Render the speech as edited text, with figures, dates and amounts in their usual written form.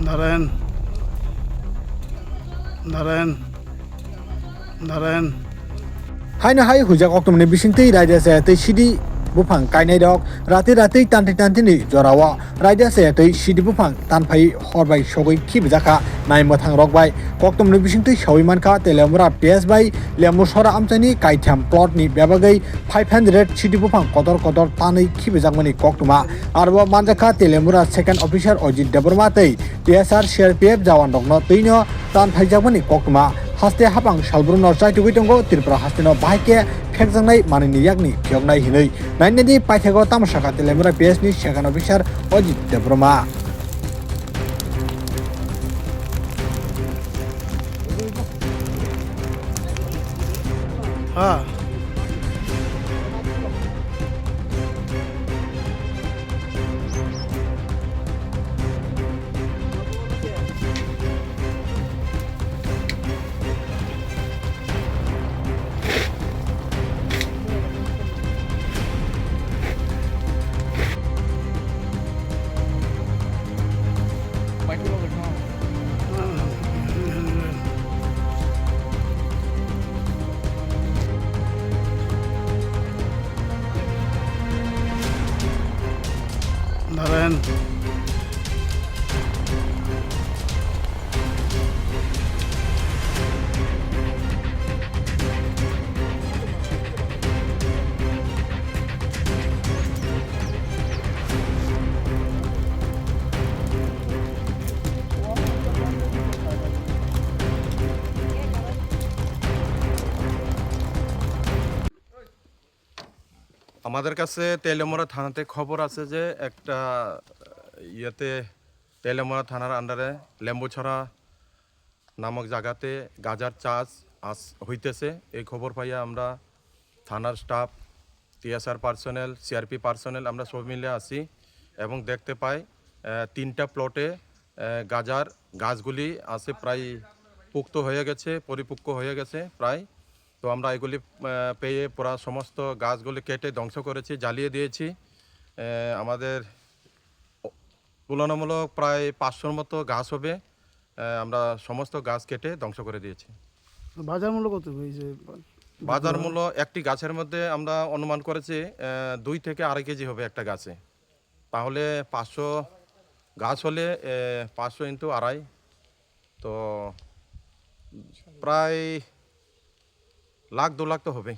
ধরেন ধরেন ধরেন হাই না হাই হুজাক অক্টোবরनि बिसिंथै रायदा जायातै सिदि बुफां गायनाय दक राते तान्थै जरावा रायदा जायातै सिदि बुफां तानफाय हरबाय सगै खिबजाखा नाय मोथां रकबाय अक्टोबरनि बिसिंथै सावैमानखा तेलेमुरा पेसबाय लेमुसरा आमचानि काइथाम प्लटनि बेबागै 500 सिदि बुफां कदर तानै खिबजाकमानि कक्टमा आरोबा मानजाखा तेलेमुरा सेकेन्ड अफिसार अजित देबरमातै टीएसआर सीआरपीएफ जवान दकनो तैनो तानफायजाकमानि कक्टमा हास्ते हाबां सालब्रुनो जायतुगै दंगो त्रिपुरा हास्तेनो बाहायके फेकजांनाय मानिनि यागनि खियगनाय हिनै नायनायनि पाइथागो तामसाखा तेलेमुरा पेसनि सेकेन्ड अफिसार अजित देबरमा হ্যাঁ ধরেন আমাদের কাছে তেলেমুরা থানাতে খবর আছে যে একটা ইয়েতে তেলেমুরা থানার আন্ডারে লেম্বুছড়া নামক জায়গাতে গাজার চাষ হইতেছে। এই খবর পাইয়া আমরা থানার staff, TSR personnel, CRP personnel আমরা সব মিলে আসি এবং দেখতে পাই 3টা প্লটে গাজার গাছগুলি আছে প্রায় পুক্ত হয়ে গেছে, পরিপক্ক হয়ে গেছে প্রায়। তো আমরা এগুলি পেয়ে পুরা সমস্ত গাছগুলি কেটে ধ্বংস করেছি, জ্বালিয়ে দিয়েছি। আমাদের তুলনামূলক প্রায় 500-র মতো গাছ হবে, আমরা সমস্ত গাছ কেটে ধ্বংস করে দিয়েছি। বাজার মূল্য কত হয়েছে? বাজার মূল্য একটি গাছের মধ্যে আমরা অনুমান করেছি 2 থেকে 2.5 কেজি হবে একটা গাছে। তাহলে 500 গাছ হলে 500 ইন্টু 2.5, তো প্রায় 1 লাখ 2 লাখ তো হবে।